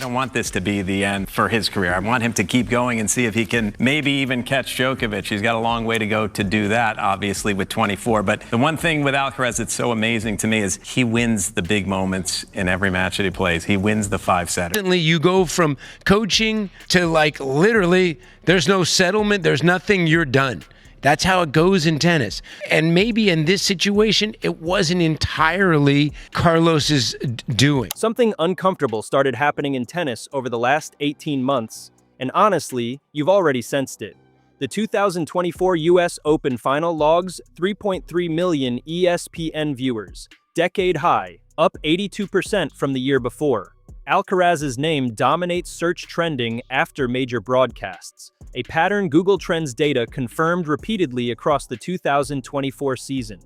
I don't want this to be the end for his career. I want him to keep going and see if he can maybe even catch Djokovic. He's got a long way to go to do that, obviously, with 24. But the one thing with Alcaraz that's so amazing to me is he wins the big moments in every match that he plays. He wins the 5-setter. You go from coaching to literally there's no settlement, there's nothing, you're done. That's how it goes in tennis. And maybe in this situation, it wasn't entirely Carlos's doing. Something uncomfortable started happening in tennis over the last 18 months, and honestly, you've already sensed it. The 2024 US Open final logs 3.3 million ESPN viewers, decade high, up 82% from the year before. Alcaraz's name dominates search trending after major broadcasts, a pattern Google Trends data confirmed repeatedly across the 2024 season.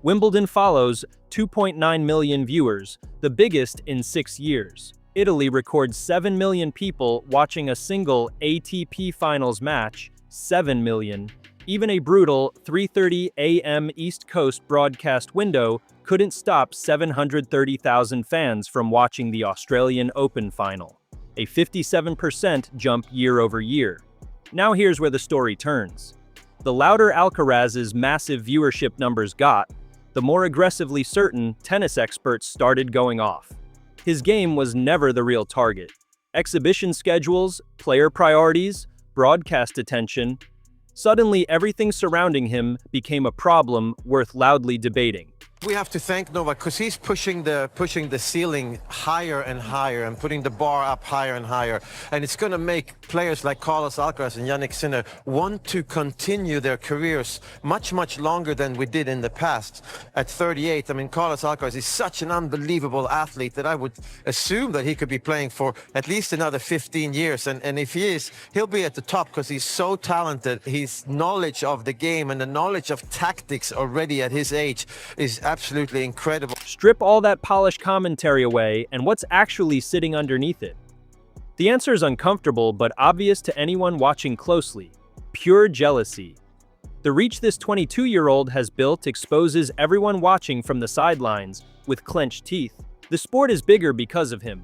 Wimbledon follows 2.9 million viewers, the biggest in 6 years. Italy records 7 million people watching a single ATP Finals match, 7 million. Even a brutal 3:30 a.m. East Coast broadcast window couldn't stop 730,000 fans from watching the Australian Open final, a 57% jump year over year. Now here's where the story turns. The louder Alcaraz's massive viewership numbers got, the more aggressively certain tennis experts started going off. His game was never the real target. Exhibition schedules, player priorities, broadcast attention. Suddenly, everything surrounding him became a problem worth loudly debating. We have to thank Novak because he's pushing the ceiling higher and higher and putting the bar up higher and higher. And it's going to make players like Carlos Alcaraz and Jannik Sinner want to continue their careers much, much longer than we did in the past. At 38, I mean, Carlos Alcaraz is such an unbelievable athlete that I would assume that he could be playing for at least another 15 years. And if he is, he'll be at the top because he's so talented. His knowledge of the game and the knowledge of tactics already at his age is absolutely incredible. Strip all that polished commentary away, and what's actually sitting underneath it? The answer is uncomfortable but obvious to anyone watching closely. Pure jealousy. The reach this 22-year-old has built exposes everyone watching from the sidelines with clenched teeth. The sport is bigger because of him.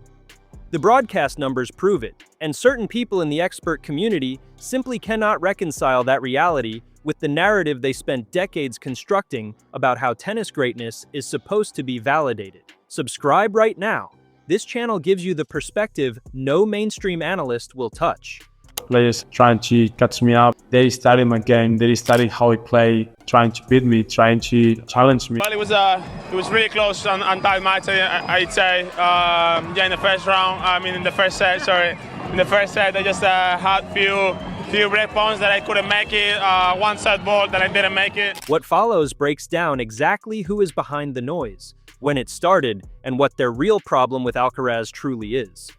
The broadcast numbers prove it, and certain people in the expert community simply cannot reconcile that reality with the narrative they spent decades constructing about how tennis greatness is supposed to be validated. Subscribe right now. This channel gives you the perspective no mainstream analyst will touch. Players trying to catch me up. They study my game. They study how I play, trying to beat me, trying to challenge me. Well, it was really close on tight match. I'd say, in the first round. In the first set. Sorry, in the first set, I just had few break points that I couldn't make it. One set ball that I didn't make it. What follows breaks down exactly who is behind the noise, when it started, and what their real problem with Alcaraz truly is.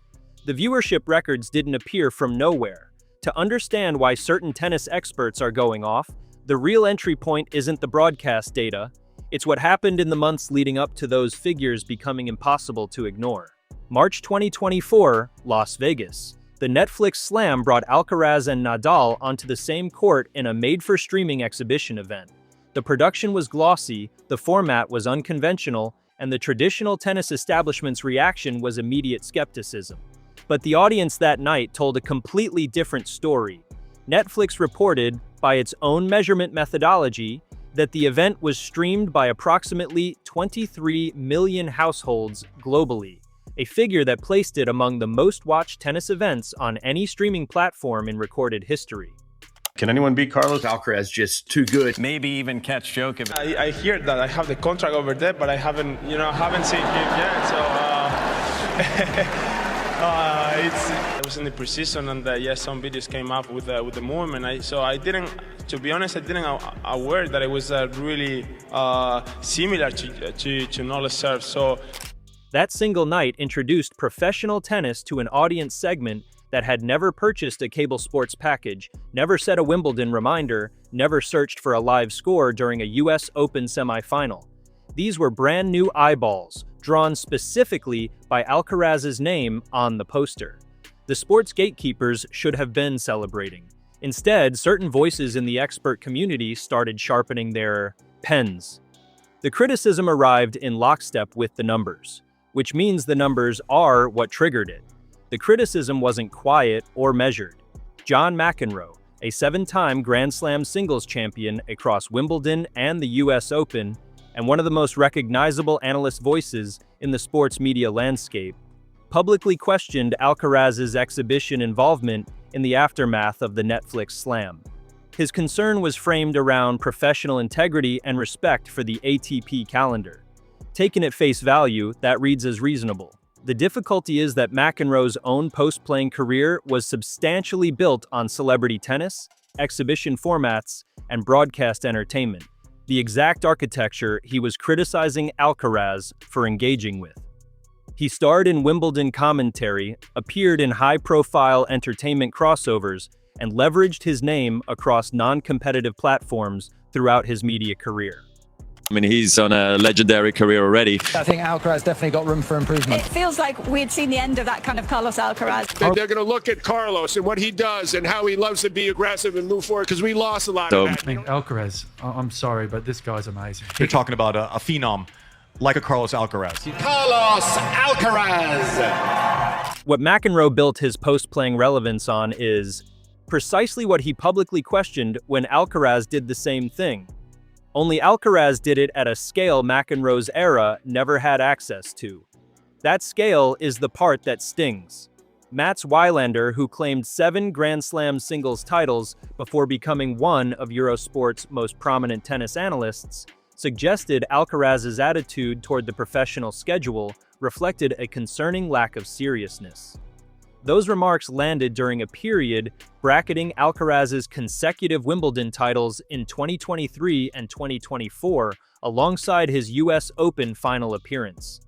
The viewership records didn't appear from nowhere. To understand why certain tennis experts are going off, the real entry point isn't the broadcast data. It's what happened in the months leading up to those figures becoming impossible to ignore. March 2024, Las Vegas. The Netflix slam brought Alcaraz and Nadal onto the same court in a made-for-streaming exhibition event. The production was glossy, the format was unconventional, and the traditional tennis establishment's reaction was immediate skepticism. But the audience that night told a completely different story. Netflix reported, by its own measurement methodology, that the event was streamed by approximately 23 million households globally, a figure that placed it among the most watched tennis events on any streaming platform in recorded history. Can anyone beat Carlos? Alcaraz just too good. Maybe even catch Djokovic. I hear that I have the contract over there, but I haven't seen him yet. So I was in the preseason, and some videos came up with the movement. So I didn't, to be honest, I didn't aware that it was really similar to knowledge serve. So that single night introduced professional tennis to an audience segment that had never purchased a cable sports package, never set a Wimbledon reminder, never searched for a live score during a US Open semifinal. These were brand new eyeballs, drawn specifically by Alcaraz's name on the poster. The sports gatekeepers should have been celebrating. Instead, certain voices in the expert community started sharpening their pens. The criticism arrived in lockstep with the numbers, which means the numbers are what triggered it. The criticism wasn't quiet or measured. John McEnroe, a 7-time Grand Slam singles champion across Wimbledon and the US Open, and one of the most recognizable analyst voices in the sports media landscape, publicly questioned Alcaraz's exhibition involvement in the aftermath of the Netflix slam. His concern was framed around professional integrity and respect for the ATP calendar. Taken at face value, that reads as reasonable. The difficulty is that McEnroe's own post-playing career was substantially built on celebrity tennis, exhibition formats, and broadcast entertainment, the exact architecture he was criticizing Alcaraz for engaging with. He starred in Wimbledon commentary, appeared in high-profile entertainment crossovers, and leveraged his name across non-competitive platforms throughout his media career. I mean, he's on a legendary career already. I think Alcaraz definitely got room for improvement. It feels like we'd seen the end of that kind of Carlos Alcaraz. They're going to look at Carlos and what he does and how he loves to be aggressive and move forward because we lost a lot of that. I mean, Alcaraz, I'm sorry, but this guy's amazing. You're talking about a phenom like a Carlos Alcaraz. Carlos Alcaraz! What McEnroe built his post-playing relevance on is precisely what he publicly questioned when Alcaraz did the same thing. Only Alcaraz did it at a scale McEnroe's era never had access to. That scale is the part that stings. Mats Wilander, who claimed 7 Grand Slam singles titles before becoming one of Eurosport's most prominent tennis analysts, suggested Alcaraz's attitude toward the professional schedule reflected a concerning lack of seriousness. Those remarks landed during a period bracketing Alcaraz's consecutive Wimbledon titles in 2023 and 2024 alongside his US Open final appearance.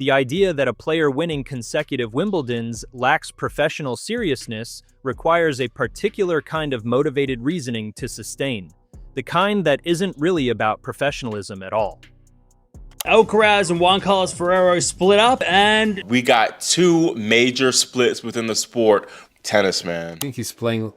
The idea that a player winning consecutive Wimbledons lacks professional seriousness requires a particular kind of motivated reasoning to sustain, the kind that isn't really about professionalism at all. Alcaraz and Juan Carlos Ferrero split up, and we got 2 major splits within the sport. Tennis, man. I think he's playing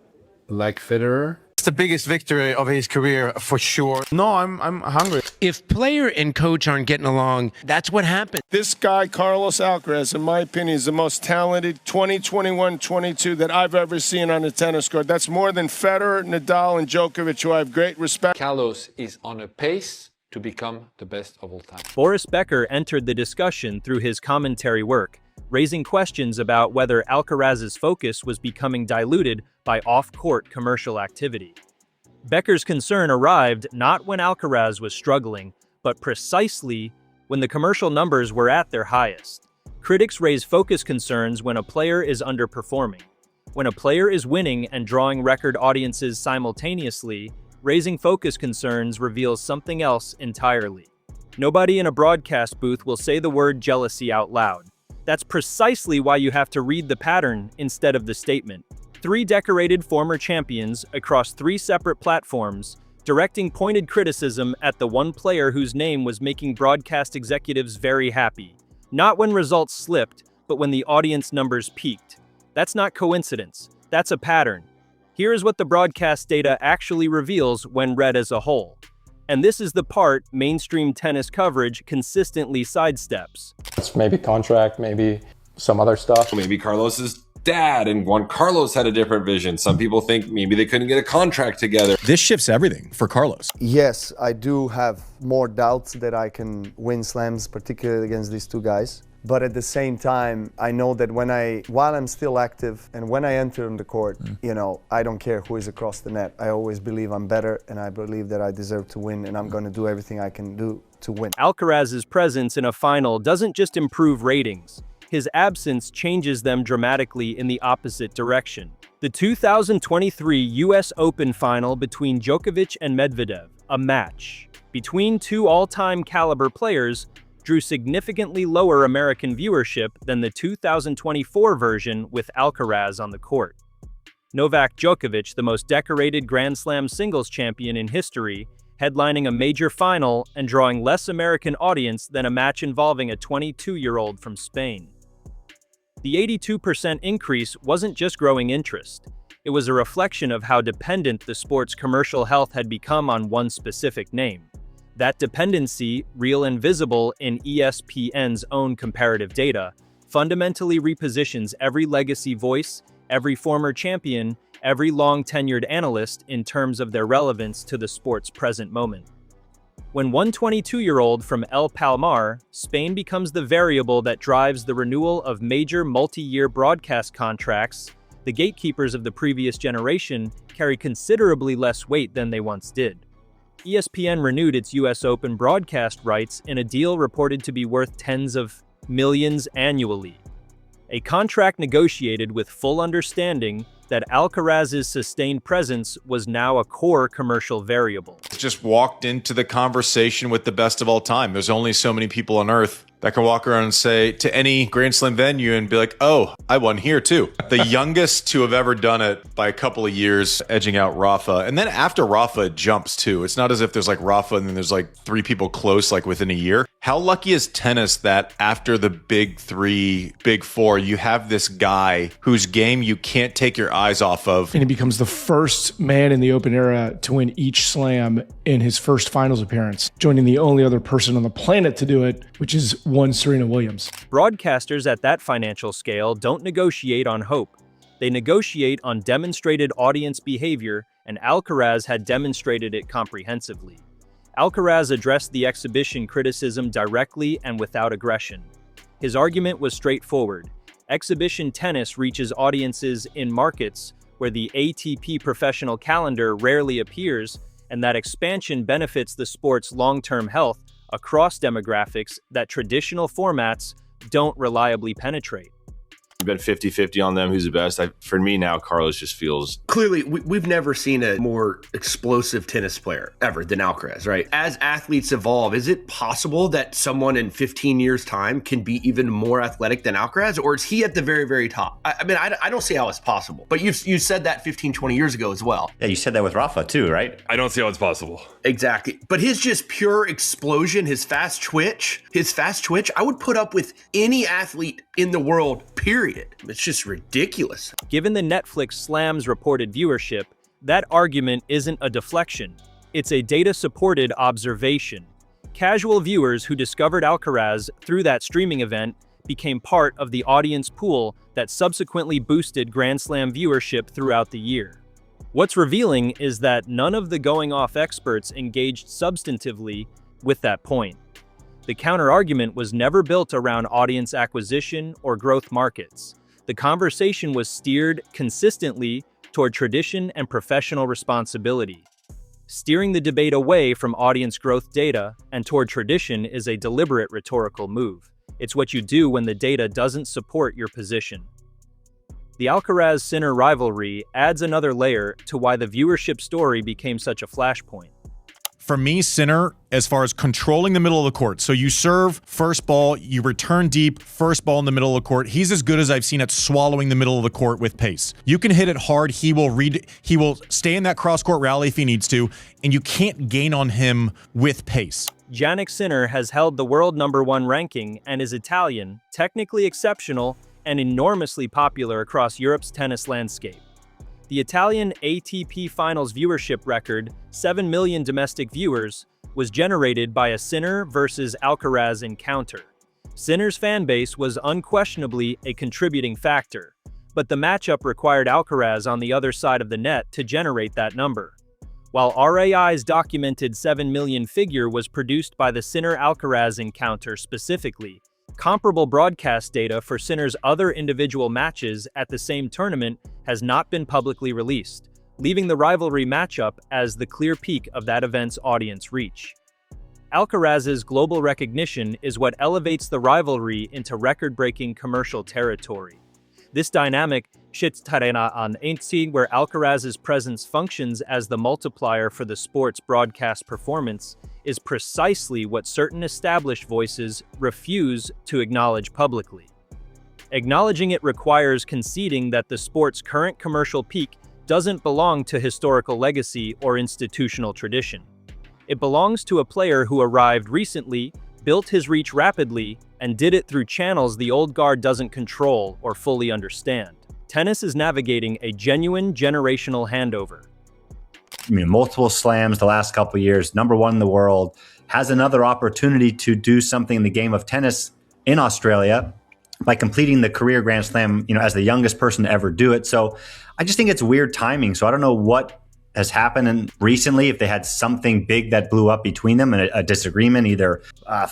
like Federer. It's the biggest victory of his career for sure. No, I'm hungry. If player and coach aren't getting along, that's what happens. This guy, Carlos Alcaraz, in my opinion, is the most talented 2021-22 that I've ever seen on a tennis court. That's more than Federer, Nadal, and Djokovic, who I have great respect. Carlos is on a pace to become the best of all time. Boris Becker entered the discussion through his commentary work, raising questions about whether Alcaraz's focus was becoming diluted by off-court commercial activity. Becker's concern arrived not when Alcaraz was struggling, but precisely when the commercial numbers were at their highest. Critics raise focus concerns when a player is underperforming. When a player is winning and drawing record audiences simultaneously, raising focus concerns reveals something else entirely. Nobody in a broadcast booth will say the word jealousy out loud. That's precisely why you have to read the pattern instead of the statement. 3 decorated former champions across 3 separate platforms, directing pointed criticism at the one player whose name was making broadcast executives very happy. Not when results slipped, but when the audience numbers peaked. That's not coincidence. That's a pattern. Here is what the broadcast data actually reveals when read as a whole. And this is the part mainstream tennis coverage consistently sidesteps. It's maybe contract, maybe some other stuff. Maybe Carlos's dad and Juan Carlos had a different vision. Some people think maybe they couldn't get a contract together. This shifts everything for Carlos. Yes, I do have more doubts that I can win slams, particularly against these 2 guys. But at the same time, I know that while I'm still active and when I enter on the court, I don't care who is across the net. I always believe I'm better and I believe that I deserve to win and I'm going to do everything I can do to win. Alcaraz's presence in a final doesn't just improve ratings. His absence changes them dramatically in the opposite direction. The 2023 US Open final between Djokovic and Medvedev, a match between 2 all-time caliber players, drew significantly lower American viewership than the 2024 version with Alcaraz on the court. Novak Djokovic, the most decorated Grand Slam singles champion in history, headlining a major final and drawing less American audience than a match involving a 22-year-old from Spain. The 82% increase wasn't just growing interest. It was a reflection of how dependent the sport's commercial health had become on one specific name. That dependency, real and visible in ESPN's own comparative data, fundamentally repositions every legacy voice, every former champion, every long-tenured analyst in terms of their relevance to the sport's present moment. When one 22-year-old from El Palmar, Spain becomes the variable that drives the renewal of major multi-year broadcast contracts, the gatekeepers of the previous generation carry considerably less weight than they once did. ESPN renewed its US Open broadcast rights in a deal reported to be worth tens of millions annually. A contract negotiated with full understanding that Alcaraz's sustained presence was now a core commercial variable. Just walked into the conversation with the best of all time. There's only so many people on earth that can walk around and say to any Grand Slam venue and be like, oh, I won here too. The youngest to have ever done it by a couple of years, edging out Rafa. And then after Rafa, it jumps too. It's not as if there's like Rafa and then there's like three people close like within a year. How lucky is tennis that after the big three, big four, you have this guy whose game you can't take your eyes off of. And he becomes the first man in the Open era to win each slam in his first finals appearance, joining the only other person on the planet to do it, which is one Serena Williams. Broadcasters at that financial scale don't negotiate on hope. They negotiate on demonstrated audience behavior, and Alcaraz had demonstrated it comprehensively. Alcaraz addressed the exhibition criticism directly and without aggression. His argument was straightforward. Exhibition tennis reaches audiences in markets where the ATP professional calendar rarely appears, and that expansion benefits the sport's long-term health across demographics that traditional formats don't reliably penetrate. We've been 50-50 on them. Who's the best? For me now, Carlos just feels... Clearly, we've never seen a more explosive tennis player ever than Alcaraz, right? As athletes evolve, is it possible that someone in 15 years' time can be even more athletic than Alcaraz? Or is he at the very, very top? I mean, I don't see how it's possible. But you said that 15, 20 years ago as well. Yeah, you said that with Rafa too, right? I don't see how it's possible. Exactly. But his just pure explosion, his fast twitch, I would put up with any athlete in the world, period. It's just ridiculous. Given the Netflix Slams reported viewership, that argument isn't a deflection. It's a data-supported observation. Casual viewers who discovered Alcaraz through that streaming event became part of the audience pool that subsequently boosted Grand Slam viewership throughout the year. What's revealing is that none of the going-off experts engaged substantively with that point. The counter-argument was never built around audience acquisition or growth markets. The conversation was steered consistently toward tradition and professional responsibility. Steering the debate away from audience growth data and toward tradition is a deliberate rhetorical move. It's what you do when the data doesn't support your position. The Alcaraz-Sinner rivalry adds another layer to why the viewership story became such a flashpoint. For me, Sinner, as far as controlling the middle of the court. So you serve first ball, you return deep, first ball in the middle of the court. He's as good as I've seen at swallowing the middle of the court with pace. You can hit it hard. He will stay in that cross-court rally if he needs to, and you can't gain on him with pace. Jannik Sinner has held the world #1 ranking and is Italian, technically exceptional, and enormously popular across Europe's tennis landscape. The Italian ATP Finals viewership record, 7 million domestic viewers, was generated by a Sinner versus Alcaraz encounter. Sinner's fanbase was unquestionably a contributing factor, but the matchup required Alcaraz on the other side of the net to generate that number. While RAI's documented 7 million figure was produced by the Sinner-Alcaraz encounter specifically, comparable broadcast data for Sinner's other individual matches at the same tournament has not been publicly released, leaving the rivalry matchup as the clear peak of that event's audience reach. Alcaraz's global recognition is what elevates the rivalry into record-breaking commercial territory. This dynamic, where Alcaraz's presence functions as the multiplier for the sport's broadcast performance, is precisely what certain established voices refuse to acknowledge publicly. Acknowledging it requires conceding that the sport's current commercial peak doesn't belong to historical legacy or institutional tradition. It belongs to a player who arrived recently, built his reach rapidly, and did it through channels the old guard doesn't control or fully understand. Tennis is navigating a genuine generational handover. I mean, multiple slams the last couple of years, #1 in the world, has another opportunity to do something in the game of tennis in Australia by completing the career Grand Slam, as the youngest person to ever do it. So I just think it's weird timing. So I don't know what has happened recently, if they had something big that blew up between them and a disagreement, either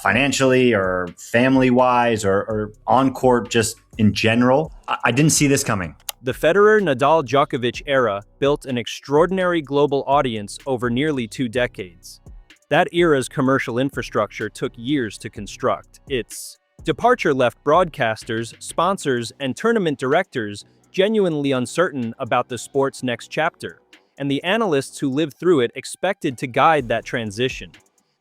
financially or family-wise or on court just in general. I didn't see this coming. The Federer-Nadal-Djokovic era built an extraordinary global audience over nearly 2 decades. That era's commercial infrastructure took years to construct. Its departure left broadcasters, sponsors, and tournament directors genuinely uncertain about the sport's next chapter. And the analysts who lived through it expected to guide that transition.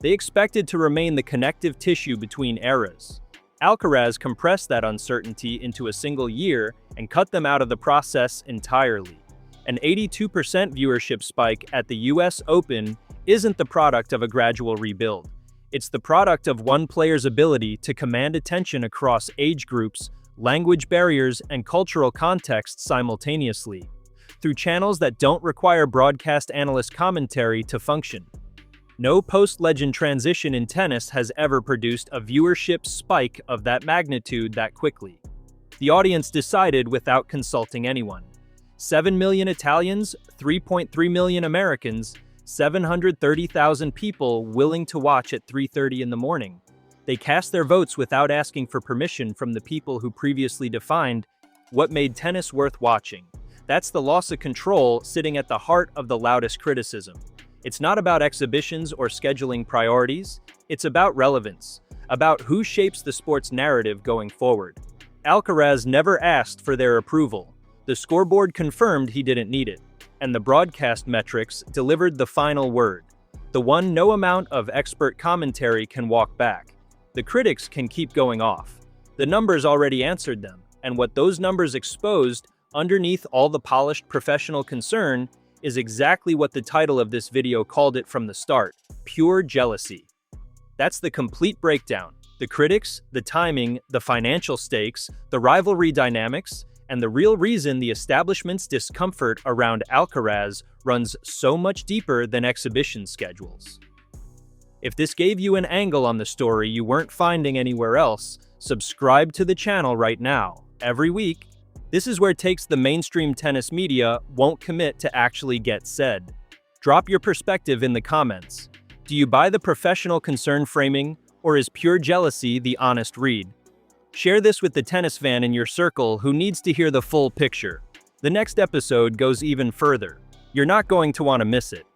They expected to remain the connective tissue between eras. Alcaraz compressed that uncertainty into a single year and cut them out of the process entirely. An 82% viewership spike at the US Open isn't the product of a gradual rebuild. It's the product of one player's ability to command attention across age groups, language barriers, and cultural contexts simultaneously, through channels that don't require broadcast analyst commentary to function. No post-legend transition in tennis has ever produced a viewership spike of that magnitude that quickly. The audience decided without consulting anyone. 7 million Italians, 3.3 million Americans, 730,000 people willing to watch at 3:30 in the morning. They cast their votes without asking for permission from the people who previously defined what made tennis worth watching. That's the loss of control sitting at the heart of the loudest criticism. It's not about exhibitions or scheduling priorities. It's about relevance, about who shapes the sport's narrative going forward. Alcaraz never asked for their approval. The scoreboard confirmed he didn't need it, and the broadcast metrics delivered the final word, the one no amount of expert commentary can walk back. The critics can keep going off. The numbers already answered them, and what those numbers exposed underneath all the polished professional concern is exactly what the title of this video called it from the start: pure jealousy. That's the complete breakdown. The critics, the timing, the financial stakes, the rivalry dynamics, and the real reason the establishment's discomfort around Alcaraz runs so much deeper than exhibition schedules. If this gave you an angle on the story you weren't finding anywhere else, subscribe to the channel right now. Every week, this is where takes the mainstream tennis media won't commit to actually get said. Drop your perspective in the comments. Do you buy the professional concern framing, or is pure jealousy the honest read? Share this with the tennis fan in your circle who needs to hear the full picture. The next episode goes even further. You're not going to want to miss it.